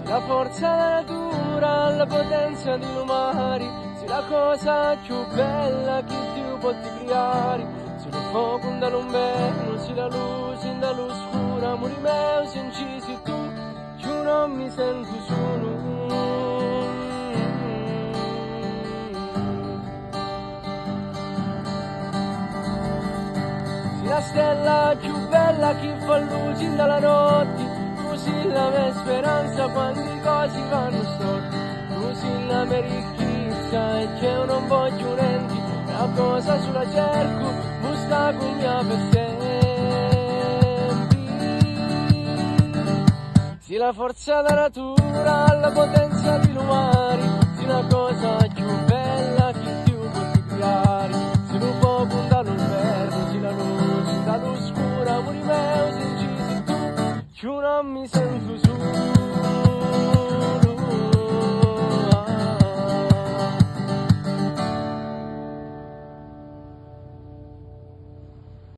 la forza della natura, la potenza di lumari, se la cosa più bella che Dio può ti creare, se lo fuoco dall'inverno, se la luce dall'oscura, muri meu se incisi tu, io non mi sento solo. La stella più bella che fa luce dalla notte, così la mia speranza quando i cosi vanno storti, così la mia ricchezza è che io non voglio niente, la cosa sulla cerco, musta con mia per sempre. Se la forza della natura, la potenza di lumari, se la cosa più bella che Dio può ti creare, se lo fuoco dall'inverno, se la luce dall'oscura, muri meu se incisi tu, io non mi sento su.